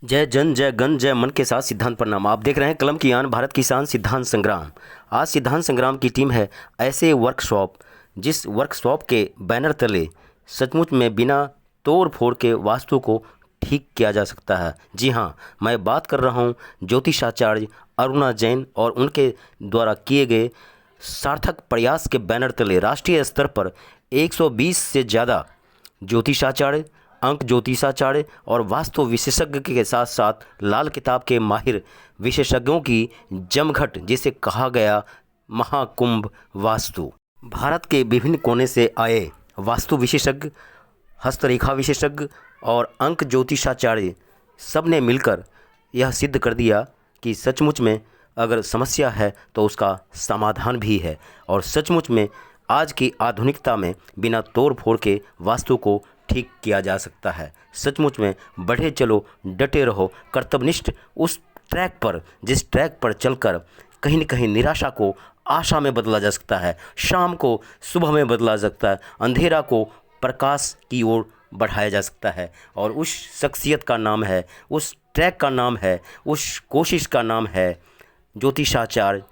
जय जन जय गण जय मन के साथ सिद्धांत प्रणाम। आप देख रहे हैं कलम की आन, भारत किसान सिद्धांत संग्राम। आज सिद्धांत संग्राम की टीम है ऐसे वर्कशॉप, जिस वर्कशॉप के बैनर तले सचमुच में बिना तोड़ फोड़ के वास्तु को ठीक किया जा सकता है। जी हाँ, मैं बात कर रहा हूँ ज्योतिषाचार्य अरुणा जैन और उनके द्वारा किए गए सार्थक प्रयास के बैनर तले राष्ट्रीय स्तर पर 120 से ज़्यादा ज्योतिषाचार्य, अंक ज्योतिषाचार्य और वास्तु विशेषज्ञ के साथ साथ लाल किताब के माहिर विशेषज्ञों की जमघट, जिसे कहा गया महाकुंभ वास्तु। भारत के विभिन्न कोने से आए वास्तु विशेषज्ञ, हस्तरेखा विशेषज्ञ और अंक ज्योतिषाचार्य सब ने मिलकर यह सिद्ध कर दिया कि सचमुच में अगर समस्या है तो उसका समाधान भी है, और सचमुच में आज की आधुनिकता में बिना तोड़ फोड़ के वास्तु को ठीक किया जा सकता है। सचमुच में बढ़े चलो, डटे रहो, कर्तव्यनिष्ठ उस ट्रैक पर जिस ट्रैक पर चलकर कहीं न कहीं निराशा को आशा में बदला जा सकता है, शाम को सुबह में बदला जा सकता है, अंधेरा को प्रकाश की ओर बढ़ाया जा सकता है। और उस शख्सियत का नाम है, उस ट्रैक का नाम है, उस कोशिश का नाम है ज्योतिषाचार्य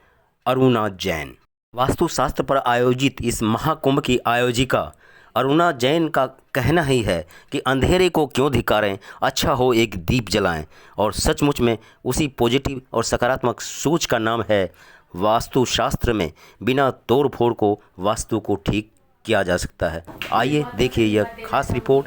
अरुणा जैन। वास्तुशास्त्र पर आयोजित इस महाकुंभ की आयोजिका अरुणा जैन का कहना ही है कि अंधेरे को क्यों धिक्कारें, अच्छा हो एक दीप जलाएं। और सचमुच में उसी पॉजिटिव और सकारात्मक सोच का नाम है वास्तुशास्त्र में बिना तोड़ फोड़ को वास्तु को ठीक किया जा सकता है। आइए देखिए यह खास रिपोर्ट।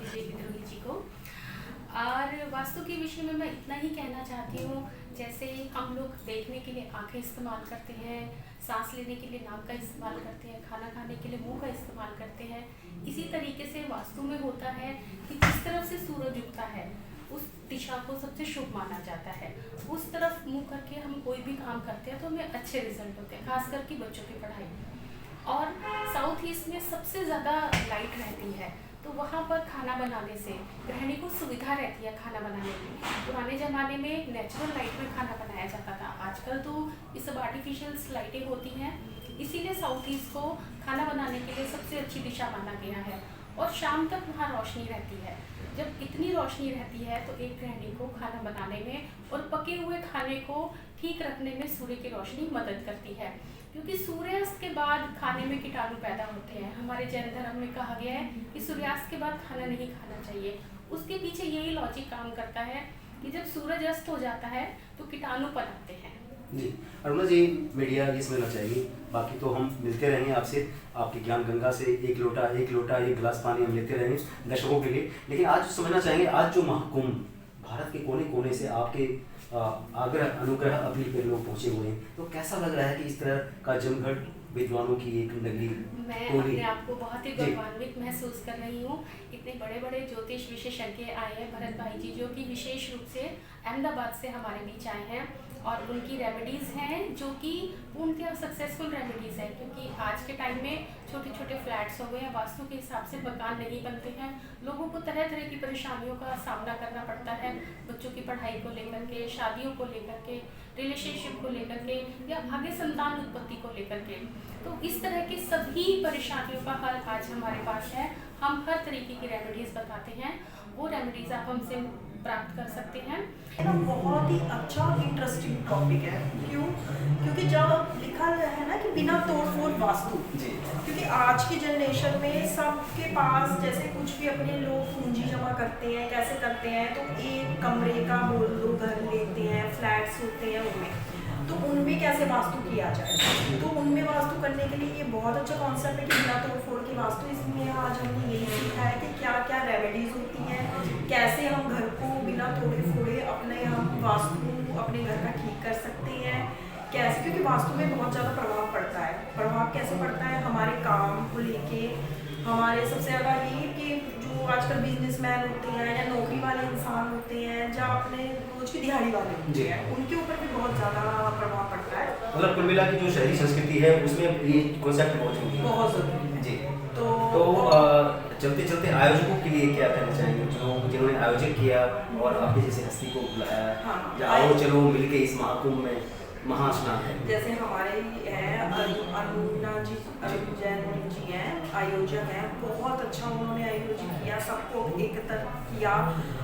और वास्तु के विषय में मैं इतना ही कहना चाहती हूँ, जैसे हम लोग देखने के लिए आंखें इस्तेमाल करते हैं, सांस लेने के लिए नाक का इस्तेमाल करते हैं, खाना खाने के लिए मुंह का इस्तेमाल करते हैं, इसी तरीके से वास्तु में होता है कि जिस तरफ से सूरज उगता है उस दिशा को सबसे शुभ माना जाता है। उस तरफ मुंह करके हम कोई भी काम करते हैं तो हमें अच्छे रिजल्ट होते हैं, खास करके बच्चों की पढ़ाई। और साउथ ईस्ट में सबसे ज़्यादा लाइट रहती है, तो वहाँ पर खाना बनाने से गृहिणी को सुविधा रहती है खाना बनाने में। पुराने ज़माने में नेचुरल लाइट में खाना बनाया जाता था, आजकल तो ये सब आर्टिफिशियल लाइटें होती हैं, इसीलिए साउथ ईस्ट को खाना बनाने के लिए सबसे अच्छी दिशा माना गया है। और शाम तक वहाँ रोशनी रहती है। जब इतनी रोशनी रहती है तो एक गृहिणी को खाना बनाने में और पके हुए खाने को ठीक रखने में सूर्य की रोशनी मदद करती है, क्योंकि सूर्यास्त के बाद खाने में कीटाणु पैदा होते हैं। हमारे जैन धर्म में कहा गया है कि सूर्यास्त के बाद खाना नहीं खाना चाहिए। उसके पीछे यही लॉजिक काम करता है कि जब सूरज अस्त हो जाता है तो कीटाणु पनपते हैं। जी अरुणा जी, मीडिया ये समझना चाहिए, बाकी तो हम मिलते रहेंगे आपसे, आपकी ज्ञान गंगा से एक लोटा एक गिलास पानी हम लेते रहेंगे दर्शकों के लिए। लेकिन आज समझना चाहेंगे, आज जो महाकुंभ भारत के कोने कोने से आपके आग्रह अनुग्रह अपील पे लोग पहुंचे हुए हैं, तो कैसा लग रहा है कि इस तरह का जमघट विद्वानों की एक नगरी? मैं अपने आप को बहुत ही गौरवान्वित महसूस कर रही हूँ। इतने बड़े बड़े ज्योतिष विशेषज्ञ आए हैं, भरत भाई जी, जो कि विशेष रूप से अहमदाबाद से हमारे बीच आए हैं, और उनकी रेमेडीज़ हैं जो कि पूर्णतः सक्सेसफुल रेमेडीज़ है। क्योंकि आज के टाइम में छोटे छोटे फ्लैट्स हो गए हैं, वास्तु के हिसाब से मकान नहीं बनते हैं, लोगों को तरह तरह की परेशानियों का सामना करना पड़ता है, बच्चों की पढ़ाई को लेकर के, शादियों को लेकर के, रिलेशनशिप को लेकर के, या आगे संतान उत्पत्ति को लेकर के। तो इस तरह की सभी परेशानियों का हल आज हमारे पास है। हम हर तरीके की रेमेडीज़ बताते हैं, वो रेमेडीज़ आप हमसे प्राप्त कर सकते हैं। बहुत ही अच्छा इंटरेस्टिंग टॉपिक है। क्यों? क्योंकि जब लिखा है ना कि बिना तोड़ फोड़ वास्तु, क्योंकि आज की जनरेशन में सबके पास जैसे कुछ भी अपने लोग पूंजी जमा करते हैं, कैसे करते हैं, तो एक कमरे का बोल लो घर लेते हैं, फ्लैट्स होते हैं उनमें, तो उनमें कैसे वास्तु किया जाए। तो उनमें वास्तु करने के लिए ये बहुत अच्छा कॉन्सेप्ट है कि बिना तोड़ फोड़ की वास्तु। इसमें आज हमने यही सीखा है कि क्या क्या रेमेडीज होती हैं, कैसे हम घर को बिना तोड़े फोड़े अपने हम वास्तु अपने घर का ठीक कर सकते हैं, कैसे, क्योंकि वास्तु में बहुत ज़्यादा प्रभाव पड़ता है। प्रभाव कैसे पड़ता है? हमारे काम को लेके, हमारे सबसे ज़्यादा ये कि जो आजकल बिजनेसमैन होते हैं या नौकरी वाले इंसान होते हैं, या अपने रोज की दिहाड़ी वाले होते हैं, उनके ऊपर भी बहुत ज़्यादा प्रभाव पड़ता है। मतलब कुल मिला की जो शहरी संस्कृति है उसमें ये कॉन्सेप्ट बहुत जरूरी है, बहुत ज़रूरी है जी। तो चलते चलते आयोजकों के लिए क्या कहना चाहेंगे, जिन्होंने आयोजन किया और आपके जैसे हस्ती को बुलाया, हाँ, या आओ चलो मिलके इस महाकुंभ में महास्नान जैसे हमारे हैं अनुना जी, अरुण जैन जी हैं, आयोजक हैं, बहुत अच्छा उन्होंने आयोजित किया, सबको एकत्र किया।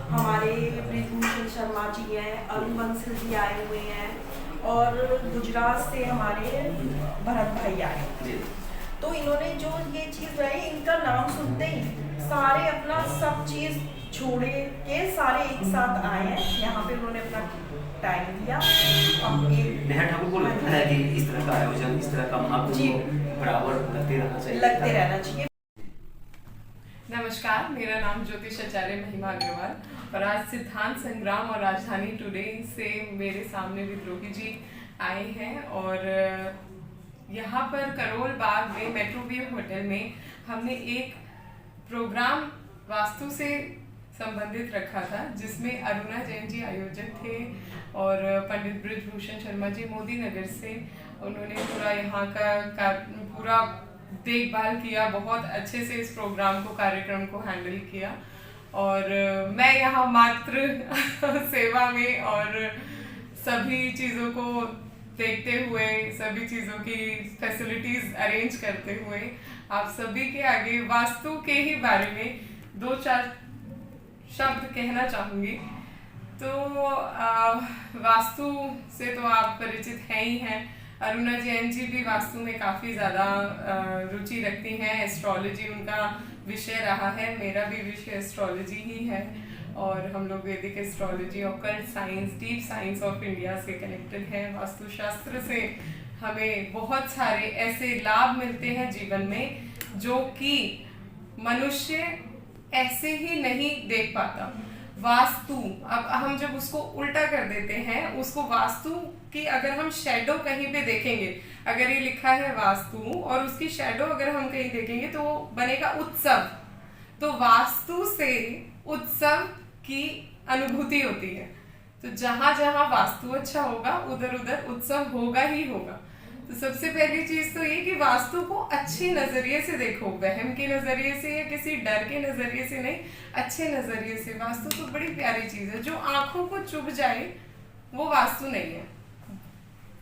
हमारे ब्रिजभूषण शर्मा जी हैं, अरुण बंसल जी आए हुए हैं, और गुजरात से हमारे भरत भाई आए। तो इन्होंने जो ये चीज़ बनाई, इनका नाम सुनते ही सारे अपना सब चीज़ छोड़े के सारे एक साथ आए हैं यहाँ पे। उन्होंने अपना टाइम दिया। नेहा ठाकुर को लगता है कि इस तरह का आयोजन, इस तरह का महाकुंभ बराबर लगते रहना चाहिए। नमस्कार, मेरा नाम ज्योतिष आचार्य महिमा अग्रवाल, और आज सिद्धांत संग्राम और राजधानी टुडे से मेरे सामने विद्रोही जी आए हैं। और यहाँ पर करोल बाग में मेट्रोव्यू होटल में हमने एक प्रोग्राम वास्तु से संबंधित रखा था, जिसमें अरुणा जैन जी आयोजक थे और पंडित ब्रिजभूषण शर्मा जी मोदी नगर से। उन्होंने पूरा यहाँ का पूरा देखभाल किया, बहुत अच्छे से इस प्रोग्राम को, कार्यक्रम को हैंडल किया। और मैं यहाँ मात्र सेवा में और सभी चीज़ों को देखते हुए, सभी चीज़ों की फैसिलिटीज़ अरेंज करते हुए आप सभी के आगे वास्तु के ही बारे में 2-4 शब्द कहना चाहूँगी। तो वास्तु से तो आप परिचित हैं ही हैं। अरुणा जैन जी भी वास्तु में काफ़ी ज़्यादा रुचि रखती हैं। एस्ट्रोलॉजी उनका विषय रहा है, मेरा भी विषय एस्ट्रोलॉजी ही है। और हम लोग वैदिक astrology, occult science, deep science of India से कनेक्टेड हैं। वास्तुशास्त्र से हमें बहुत सारे ऐसे लाभ मिलते हैं जीवन में जो कि मनुष्य ऐसे ही नहीं देख पाता। वास्तु, अब हम जब उसको उल्टा कर देते हैं, उसको वास्तु की अगर हम शैडो कहीं पे देखेंगे, अगर ये लिखा है वास्तु और उसकी शैडो अगर हम कहीं देखेंगे तो वो बनेगा उत्सव। तो वास्तु से उत्सव की अनुभूति होती है। तो जहां जहां वास्तु अच्छा होगा उधर उधर उत्सव होगा ही होगा। तो सबसे पहली चीज तो ये कि वास्तु को अच्छे नजरिए से देखो, वहम के नजरिए से या किसी डर के नजरिए से नहीं, अच्छे नजरिए से। वास्तु तो बड़ी प्यारी चीज है, जो आंखों को चुभ जाए वो वास्तु नहीं है।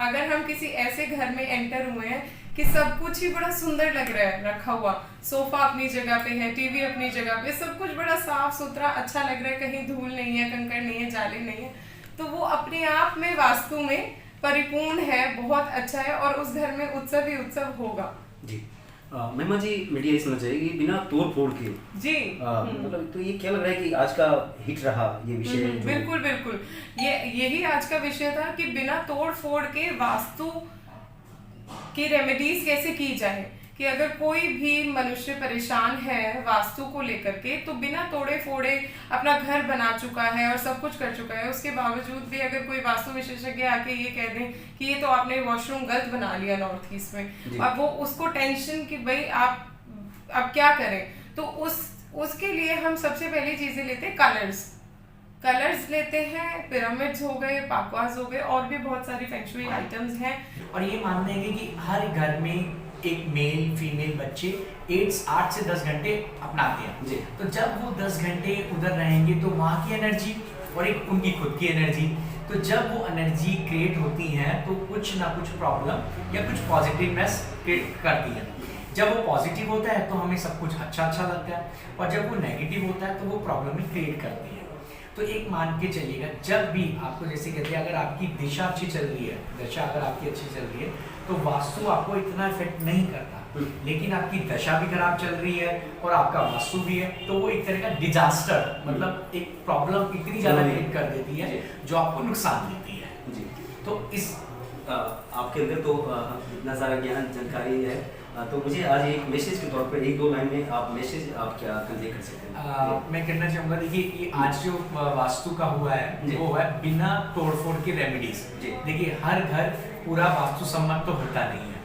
अगर हम किसी ऐसे घर में एंटर हुए हैं कि सब कुछ ही बड़ा सुंदर लग रहा है, रखा हुआ सोफा अपनी जगह पे है, टीवी अपनी जगह पे, सब कुछ बड़ा साफ सुथरा अच्छा लग रहा है, कहीं धूल नहीं है, कंकड़ नहीं है, जाले नहीं है, तो वो अपने आप में वास्तु में परिपूर्ण है, बहुत अच्छा है, और उस घर में उत्सव ही उत्सव होगा। जी महिमा जी, मीडिया ये समझ जाएगी बिना तोड़ फोड़ के जी। मतलब तो ये क्या लग रहा है कि आज का हिट रहा ये विषय? बिल्कुल बिल्कुल, यही आज का विषय था कि बिना तोड़ फोड़ के वास्तु की रेमेडीज कैसे की जाए। कि अगर कोई भी मनुष्य परेशान है वास्तु को लेकर के, तो बिना तोड़े फोड़े अपना घर बना चुका है और सब कुछ कर चुका है, उसके बावजूद भी अगर कोई वास्तु विशेषज्ञ आके ये कह दें कि ये तो आपने वॉशरूम गलत बना लिया नॉर्थ ईस्ट में, अब वो उसको टेंशन कि भाई आप अब क्या करें, तो उसके लिए हम सबसे पहली चीजें लेते हैं कलर्स लेते हैं, पिरामिड्स हो गए, पाकवाज हो गए, और भी बहुत सारी फेंगशुई आइटम्स हैं। और ये मानते हैं कि हर घर में एक मेल फीमेल बच्चे 8 से 10 घंटे अपनाते हैं। तो जब वो 10 घंटे उधर रहेंगे तो वहाँ की एनर्जी और एक उनकी खुद की एनर्जी, तो जब वो एनर्जी क्रिएट होती है तो कुछ ना कुछ प्रॉब्लम या कुछ पॉजिटिवनेस क्रिएट करती है। जब वो पॉजिटिव होता है तो हमें सब कुछ अच्छा लगता है, और जब वो नेगेटिव होता है तो वो प्रॉब्लम ही क्रिएट करती है। तो एक मान के चलिएगा, जब भी आपको जैसे कहते हैं अगर आपकी दिशा अच्छी चल रही है, दशा अगर आपकी अच्छी चल रही है तो वास्तु आपको इतना इफेक्ट नहीं करता। लेकिन आपकी दशा भी खराब चल रही है और आपका वास्तु भी है, तो वो एक तरह का डिजास्टर, मतलब एक प्रॉब्लम इतनी ज़्यादा क्रिएट कर देती है जो आपको नुकसान देती है। जी, तो इस आपके अंदर तो इतना सारा ज्ञान जानकारी है, तो मुझे आज एक मैसेज के तौर पर 1-2 लाइन में आप मैसेज आप क्या कन्वे कर सकते हैं? मैं कहना चाहूँगा, देखिए ये आज जो वास्तु का हुआ है वो है बिना तोड़फोड़ की रेमेडीज। देखिए हर घर पूरा वास्तु सम्मत तो होता नहीं है,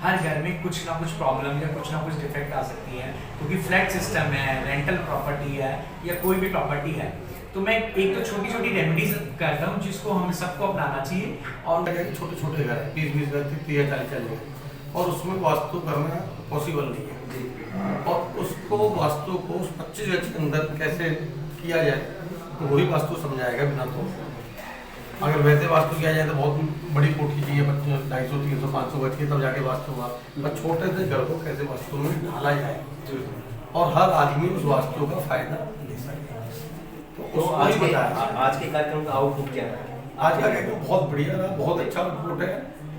हर घर में कुछ ना कुछ प्रॉब्लम या कुछ ना कुछ डिफेक्ट आ सकती है, क्योंकि फ्लैट सिस्टम है, रेंटल प्रॉपर्टी है या कोई भी प्रॉपर्टी है। तो मैं एक तो छोटी छोटी रेमेडीज करता हूँ जिसको हम सबको अपनाना चाहिए। और छोटे छोटे घर 20-20 घर 30-40 लोग, और उसमें वास्तु करना पॉसिबल नहीं है, और उसको वास्तु को उस 25 गज के अंदर कैसे किया जाए तो वही वास्तु समझाएगा बिना तो। अगर वैसे वास्तु किया जाए तो बहुत बड़ी कोठी चाहिए, 250, 300, 500 गज की, तब जाके वास्तु हुआ। पर छोटे से घर को कैसे वास्तु में ढाला जाए और हर आदमी उस वास्तु का फायदा ले सके। तो आज के कार्यक्रम का आउटपुट क्या है? आज का कार्यक्रम बहुत बढ़िया रहा, बहुत अच्छा रिपोर्ट है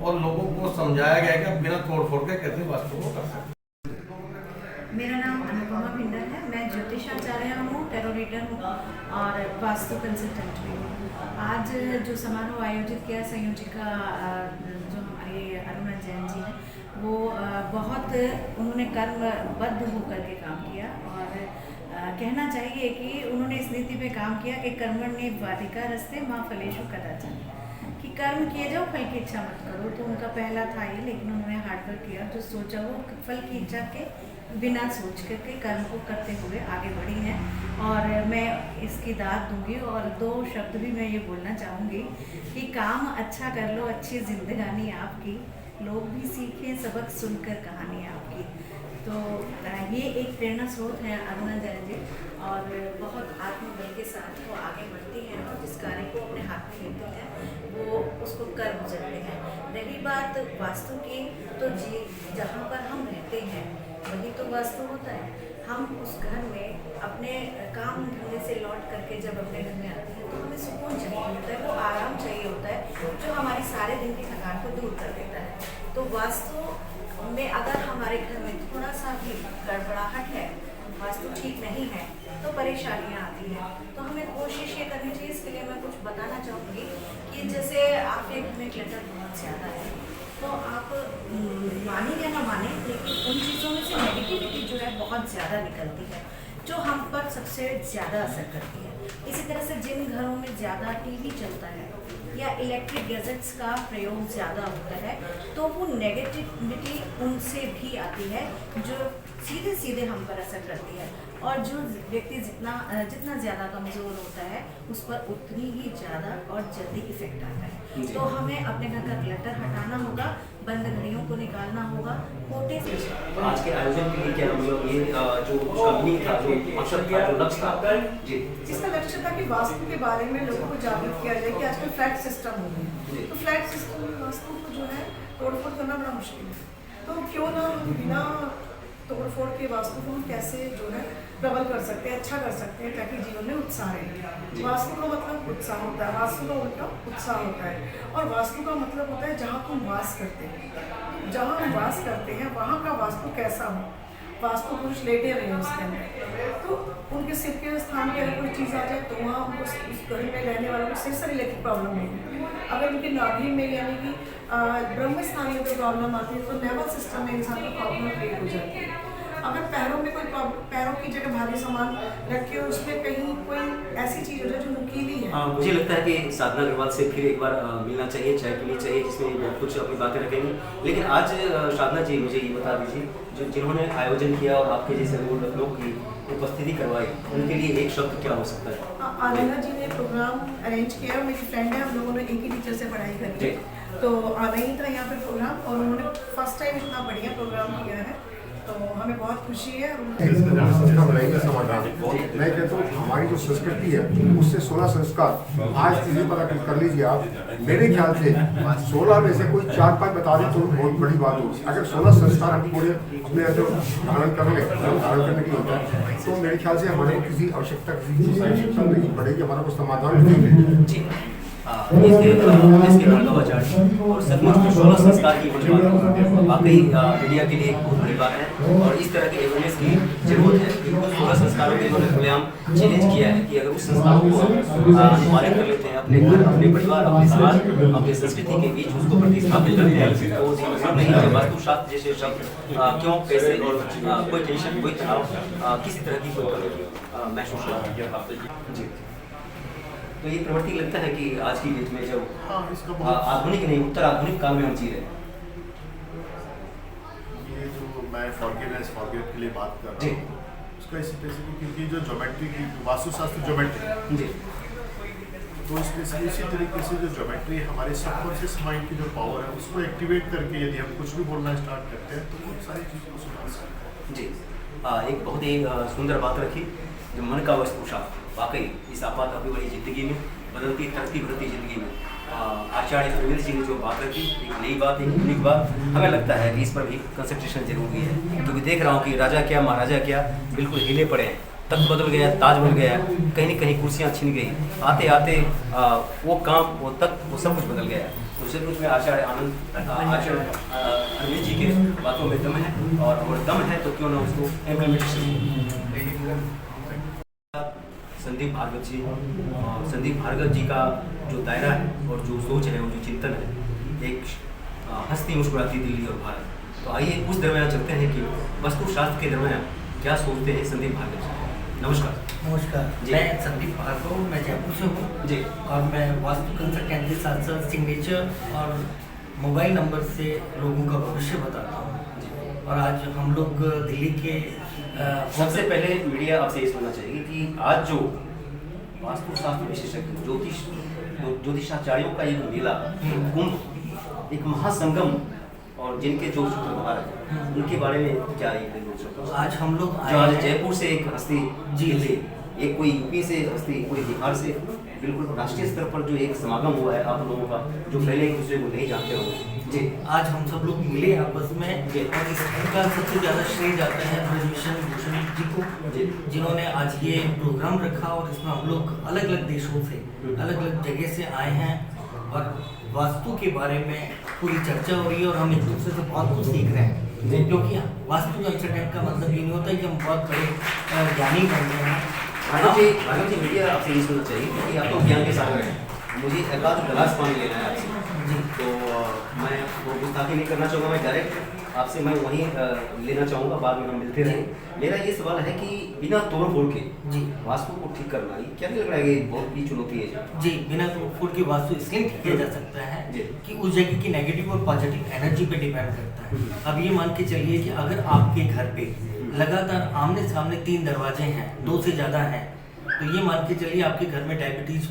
और लोगों को समझाया गया कि आप बिना तोड़ फोड़ के कैसे वास्तु को कर सकते। मेरा नाम अनुपमा भिंडर है। मैं ज्योतिषाचार्य हूँ, टैरो रीडर हूँ और वास्तु कंसल्टेंट भी हूँ। आज जो समारोह आयोजित किया संयोजिका जो हमारी अरुणा जैन जी हैं, वो बहुत उन्होंने कर्मबद्ध होकर के काम किया और कहना चाहिए कि उन्होंने इस नीति पे काम किया कि कर्मण्ये वाधिकारस्ते माँ फलेषु कदाचन, कि कर्म किए जाओ, फल की इच्छा मत करो। तो उनका पहला था ये, लेकिन उन्होंने हार्डवर्क किया, जो सोचा वो फल की इच्छा के बिना सोच करके कर्म को करते हुए आगे बढ़ी हैं और मैं इसकी दाद दूंगी। और 2 शब्द भी मैं ये बोलना चाहूँगी कि काम अच्छा कर लो, अच्छी जिंदगानी आपकी, लोग भी सीखें सबक सुनकर कहानी आपकी। तो ये एक प्रेरणा स्रोत है अरुणा जैन जी और बहुत आत्मबल के साथ वो आगे बढ़ती हैं और जिस कार्य को अपने हाथ में लेते हैं वो उसको कर गुजरते हैं। रही बात वास्तु की, तो जी जहाँ पर हम रहते हैं वही तो वास्तु होता है। हम उस घर में अपने काम धंधे से लौट करके जब अपने घर में आते हैं तो हमें सुकून चाहिए होता है, वो आराम चाहिए होता है जो हमारी सारे दिन की थकान को दूर कर देता है। तो वास्तु में अगर हमारे घर में थोड़ा सा भी गड़बड़ाहट है, वास्तु ठीक नहीं है, तो परेशानियाँ आती हैं। तो हमें कोशिश ये करनी चाहिए। इसके लिए मैं कुछ बताना चाहूँगी कि जैसे आपके घर में क्लटर बहुत ज़्यादा है, तो आप माने या ना माने, लेकिन उन चीज़ों में से नेगेटिविटी जो है बहुत ज़्यादा निकलती है, जो हम पर सबसे ज़्यादा असर करती है। इसी तरह से जिन घरों में ज़्यादा टीवी चलता है या इलेक्ट्रिक गैजेट्स का प्रयोग ज़्यादा होता है, तो वो नेगेटिविटी उनसे भी आती है जो सीधे सीधे हम पर असर करती है। और जो व्यक्ति जितना ज़्यादा कमज़ोर होता है उस पर उतनी ही ज़्यादा और जल्दी इफेक्ट आता है। तो हमें अपने घर का क्लटर हटाना होगा, बंद घड़ियों को निकालना होगा, कोटे से। आज के आयोजन के लिए क्या मतलब ये जो कंपनी था, जो मकसद था, जो लक्ष्य था जी, इसका लक्ष्य था कि वास्तु के बारे में लोगों को जागरूक किया जाए कि आजकल फ्लैट सिस्टम हो गया, तो फ्लैट सिस्टम में वास्तु को जो है तोड़फोड़ करना बड़ा मुश्किल है। तो क्यों ना हम बिना तोड़फोड़ के वास्तु को हम कैसे जो है प्रबल कर सकते हैं, अच्छा कर सकते हैं, ताकि जीवन में उत्साह रहे। वास्तु का मतलब उत्साह होता है, वास्तु का उल्टा उत्साह होता है। और वास्तु का मतलब होता है जहाँ हम वास करते हैं, जहाँ हम वास करते हैं वहाँ का वास्तु कैसा हो। वास्तु पुरुष लेटे रहे उसके अंदर, तो उनके सिर के स्थान पर अगर कोई चीज़ आ जाए तो वहाँ उनको उस घर में रहने वालों को सिर से रिलेटेड प्रॉब्लम होगी। अगर उनके नाभि में यानी कि ब्रह्म स्थान में कोई प्रॉब्लम आती है तो नर्वस सिस्टम में इंसान को प्रॉब्लम क्रिएट हो जाती है। अगर पैरों में कोई पैरों की जगह भारी सामान रखे हो, उसमें कहीं कोई ऐसी चीज़ हो जाए जो नुकीली है। मुझे लगता है कि साधना अग्रवाल से फिर एक बार मिलना चाहिए, चाय पीनी चाहिए, जिसमें बहुत कुछ अपनी बातें रखेंगे। लेकिन आज साधना जी मुझे ये बता दीजिए, जिन्होंने आयोजन किया और आपके जैसे लोग की उपस्थिति करवाई, उनके लिए एक शब्द क्या हो सकता है? आलिना जी ने प्रोग्राम अरेंज किया, मेरी फ्रेंड है, हम लोगों ने एक ही टीचर से पढ़ाई करी है, तो आना ही था यहाँ पे प्रोग्राम और उन्होंने फर्स्ट टाइम इतना बढ़िया प्रोग्राम किया है, तो हमें बहुत खुशी है। समाधान मैं कहता हूँ हमारी जो संस्कृति है उससे 16 संस्कार आज चीजें पता कर लीजिए आप। मेरे ख्याल से 16 में से कोई 4-5 बता दें तो बहुत बड़ी बात होगी। अगर 16 संस्कार हम पूरे अपने जो धारण करने की होता है तो मेरे ख्याल से हमारे किसी आवश्यकता नहीं पड़ेगी, हमारा को समाधान नहीं। इसके मालवाचार्य और सचमुच में 16 संस्कार की वाकई मीडिया के लिए एक बहुत बड़ी बात है और इस तरह के अवेयरनेस की जरूरत है। बिल्कुल 16 संस्कारों के उन्होंने खुलेआम चैलेंज किया है कि अगर उस संस्कारों को अनुपालित कर लेते हैं अपने घर, अपने परिवार, अपने समाज, अपनी संस्कृति के बीच उसको प्रतिस्थापित करते हैं तो मतलब नहीं है। वास्तुशास्त्र जैसे शब्द क्यों, कैसे और कोई टेंशन, कोई तनाव, किसी तरह की कोई महसूस नहीं जी। तो ये प्रवृत्ति लगता है कि आज की डेट में जब आधुनिक नहीं उत्तर आधुनिक काल में हम जी रहे हैं। ये जो मैं फॉरगिवनेस के लिए बात कर रहा हूँ उसका स्पेसिफिक क्योंकि जो ज्योमेट्री की वास्तुशास्त्र ज्योमेट्री जी, तो स्पेसिफिक इसी तरीके से जो ज्योमेट्री हमारे सबकॉन्शियस माइंड की जो पावर है उसको एक्टिवेट करके यदि हम कुछ भी बोलना स्टार्ट करते हैं तो वो सारी चीज़ों को सुधार सकते हैं। जी, एक बहुत ही सुंदर बात रखी जो मन का वास्तुशास्त्र। वाकई इस आपात अभी वाली ज़िंदगी में बदलती तरक्की बढ़ती ज़िंदगी में आचार्य अरविंद जी ने जो बात रखी, एक नई बात, एक यूनिक बात, हमें लगता है कि इस पर भी कंसंट्रेशन जरूरी है, क्योंकि देख रहा हूँ कि राजा क्या महाराजा क्या बिल्कुल हिले पड़े हैं। तख्त बदल गया, ताज बदल गया, कहीं न कहीं कुर्सियाँ छिन गई, आते आते वो काम, वो तख्त, वो सब कुछ बदल गया। तो सचमुच में आचार्य अरविंद जी के बातों में दम है, और अगर दम है तो क्यों ना उसको इम्प्लीमेंटेशन। संदीप भार्गव जी, और संदीप भार्गव जी का जो दायरा है और जो सोच है, वो जो चिंतन है, एक हंसती मुस्कुराती दिल्ली और भारत। तो आइए उस दरमियान चलते हैं कि वास्तुशास्त्र के दरमियान क्या सोचते हैं संदीप भार्गव जी। नमस्कार। नमस्कार, मैं संदीप भार्गव, मैं जयपुर से हूँ जी, और मैं वास्तु कंसल्टेंट के साथ साथ सिग्नेचर और मोबाइल नंबर से लोगों का भविष्य बताता हूँ। और आज हम लोग दिल्ली के सबसे पहले मीडिया आपसे ये सुनना चाहिए कि आज जो वास्तुशास्त्र विशेषज्ञ ज्योतिषाचार्यों का एक मेला, कुंभ, एक महासंगम, और जिनके जो सूत्रधार हैं उनके बारे में क्या एक आज हम लोग जो आज जयपुर से एक हस्ती दिल्ली, एक कोई यूपी से हस्ती, कोई बिहार से, बिल्कुल राष्ट्रीय स्तर पर जो एक समागम हुआ है आप लोगों का, जो पहले एक दूसरे को नहीं जानते हो जी, आज हम सब लोग मिले आपस में, और इसका सबसे ज़्यादा श्रेय जाता है ब्रजभूषण भूषण जी को, जिन्होंने आज ये प्रोग्राम रखा। और इसमें हम लोग अलग अलग देशों से, अलग अलग जगह से आए हैं, और वास्तु के बारे में पूरी चर्चा हो रही है, और हम एक दूसरे से बहुत कुछ सीख रहे हैं। क्योंकि वास्तु कंसल्टेंट का मतलब ये नहीं होता है कि हम बहुत बड़े ज्ञानी बन गए हैं। भार्गव जी, मीडिया आपसे ये सुनना चाहिए कि आप तो ज्ञान के साथ हैं, मुझे एक आध गिलास पानी लेना है आपसे जी, तो मैं वो गुस्ताखी नहीं करना चाहूँगा, मैं डायरेक्ट आपसे मैं वहीं लेना चाहूँगा, बाद में हम मिलते रहें। मेरा ये सवाल है कि बिना तोड़ फोड़ के जी वास्तु को ठीक करना, ये क्या नहीं लग रहा है, ये बहुत बड़ी चुनौती है जी। बिना तोड़ फोड़ के वास्तु इसलिए ठीक किया जा सकता है कि उस जगह की नेगेटिव और पॉजिटिव एनर्जी पे डिपेंड करता है। अब ये मान के चलिए कि अगर आपके घर पे लगातार आमने सामने 3 दरवाजे हैं, 2 से ज़्यादा हैं, तो ये मान के चलिए आपके घर में डायबिटीज,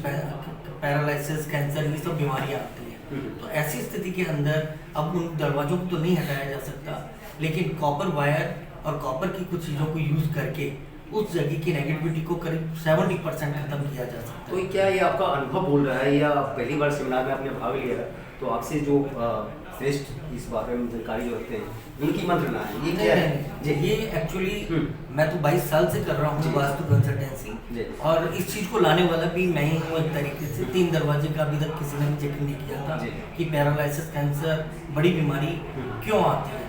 पैरालिसिस, कैंसर, ये सब बीमारियाँ आती हैं। तो ऐसी स्थिति के अंदर अब उन दरवाजों को तो नहीं हटाया जा सकता, लेकिन कॉपर वायर और कॉपर की कुछ चीज़ों को यूज़ करके उस जगह की नेगेटिविटी को करीब 70% खत्म किया जा सकता है। तो क्या ये आपका अनुभव बोल रहा है, या पहली बार सेमिनार में आपने भाग लिया है, तो आपसे जो श्रेष्ठ इस बारे में जानकारी जो रखते हैं उनकी मंत्रणा है, ये क्या है? ये एक्चुअली मैं तो 22 साल से कर रहा हूँ वास्तु कंसल्टेंसी, और इस चीज़ को लाने वाला भी मैं ही हूँ एक तरीके से। 3 दरवाजे का अभी तक किसी ने भी जिक्र नहीं किया था कि पैरालिसिस, कैंसर, बड़ी बीमारी क्यों आती है।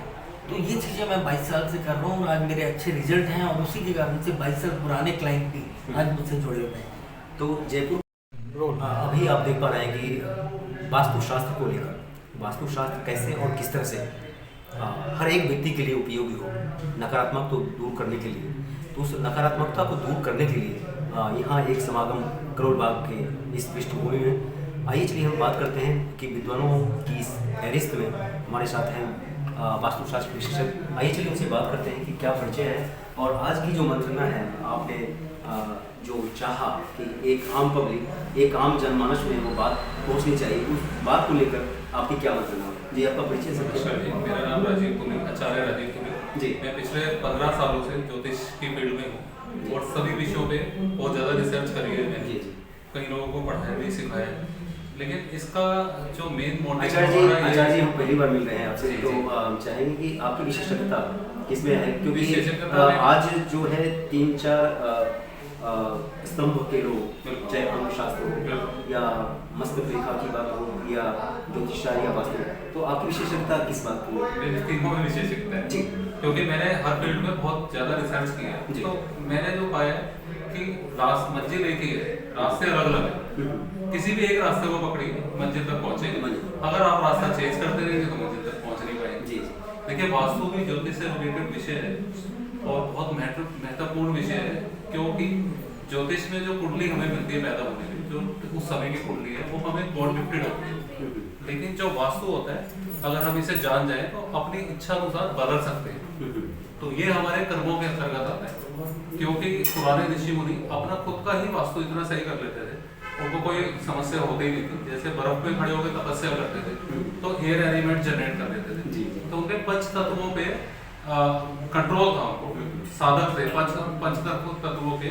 तो ये चीज़ें मैं 22 साल से कर रहा हूँ, और आज मेरे अच्छे रिजल्ट हैं, और उसी के कारण से 22 साल पुराने क्लाइंट भी आज मुझसे जुड़े हुए हैं। तो जयपुर अभी आप देख पा रहे हैं कि वास्तुशास्त्र को लेकर, वास्तुशास्त्र कैसे और किस तरह से हर एक व्यक्ति के लिए उपयोगी हो, नकारात्मक तो दूर करने के लिए, तो उस नकारात्मकता को दूर करने के लिए यहाँ एक समागम करोल बाग के इस पृष्ठभूमि में। आइए चलिए हम बात करते हैं कि विद्वानों की इस फहरिस्त में हमारे साथ हैं वास्तुशास्त्र विशेषज्ञ। आइए चलिए उनसे बात करते हैं कि क्या परिचय है, और आज की जो मंत्रणा है आपने जो चाहा कि एक आम पब्लिक, एक आम जनमानस में वो बात पहुंचनी चाहिए, उस बात को लेकर आपकी क्या मंत्रणा है जी? आपका परिचय सर। मेरा नाम राजीव कुमार, आचार्य राजीव कुमार जी। मैं पिछले 15 सालों से ज्योतिष की फील्ड में हूँ, और सभी विषयों पे बहुत ज़्यादा रिसर्च करी है मैंने, कई लोगों को पढ़ाया भी, सिखाया है। लेकिन इसका जो मेन मोटिव आचार्य जी हम पहली बार मिल रहे हैं आपसे, तो चाहेंगे कि आपकी विशेषज्ञता किसमें है, क्योंकि आज जो है 3-4 स्तंभ के लोग, चाहे अंग शास्त्र हो या मस्तक रेखा की बात हो या ज्योतिषा या वास्तु, तो आपकी विशेषज्ञता किस बात की है? मेरी तीनों में विशेषज्ञता है जी, क्योंकि मैंने हर फील्ड में बहुत ज़्यादा रिसर्च किया है। तो मैंने जो पाया कि मंजिल एक ही है, रास्ते अलग अलग है, किसी भी एक रास्ते को पकड़ी मंजिल तक पहुँचेंगे। अगर आप रास्ता चेंज करते रहेंगे तो मंजिल तक पहुँच नहीं पाएंगे जी। देखिए, वास्तु भी ज्योतिष से रिलेटेड विषय है, और बहुत महत्वपूर्ण विषय है, क्योंकि ज्योतिष में जो कुंडली हमें मिलती है पैदा होने की, जो उस समय की कुंडली है, वो हमें गॉड गिफ्टेड होती है। लेकिन जो वास्तु होता है, अगर हम इसे जान जाए तो अपनी इच्छा अनुसार बदल सकते हैं। तो ये हमारे कर्मों के अंतर्गत आता है, क्योंकि पुराने ऋषि मुनि अपना खुद का ही वास्तु इतना सही कर लेते थे, उनको कोई समस्या होती ही नहीं थी। जैसे बर्फ में खड़े होकर तपस्या करते थे तो एयर एलिमेंट जनरेट कर देते थे, तो उनके 5 तत्वों पे कंट्रोल था, उनको साधक थे, 5 तत्वों के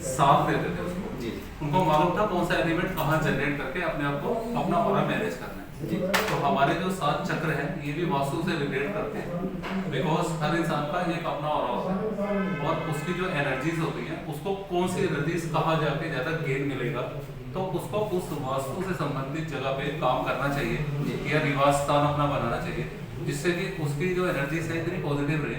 साथ देते थे उसको। जी। उनको मालूम था कौन सा एलिमेंट कहाँ जनरेट करके अपने आप को अपना ऑरा मैनेज करना है। जी। तो हमारे जो 7 चक्र हैं ये भी वास्तु से रिलेट करते हैं, बिकॉज हर इंसान का एक अपना ऑरा होता है और उसकी जो एनर्जीज होती हैं उसको कौन सी एनर्जीज कहाँ जाके ज़्यादा गेन मिलेगा, तो उसको उस वास्तु से संबंधित जगह पे काम करना चाहिए या निवास स्थान अपना बनाना चाहिए, जिससे कि उसकी जो एनर्जीज है इतनी पॉजिटिव रहे,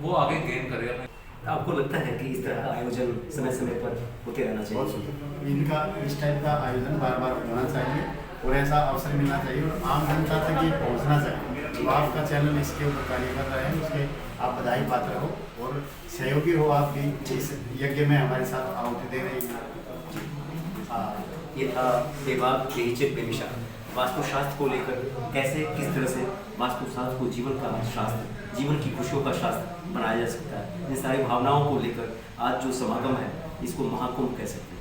वो आगे गेन करे अपने। आपको लगता है कि इस तरह का आयोजन समय समय पर होते रहना बहुत चाहिए? सुंदर। इनका इस टाइप का आयोजन बार बार होना चाहिए और ऐसा अवसर मिलना चाहिए और आम जनता तक ये पहुंचना चाहिए। तो आपका चैनल इसके ऊपर कार्य कर रहे हैं, उसके आप बधाई पात्र हो और सहयोगी हो आप भी इस यज्ञ में हमारे साथ आहुति दे रही हैं। ये था बेबाक बेहिचक बेनिशा वास्तुशास्त्र को लेकर कैसे किस तरह से वास्तुशास्त्र को जीवन का शास्त्र, जीवन की खुशियों का शास्त्र बनाया जा सकता है। इन सारी भावनाओं को लेकर आज जो समागम है इसको महाकुंभ कह सकते हैं।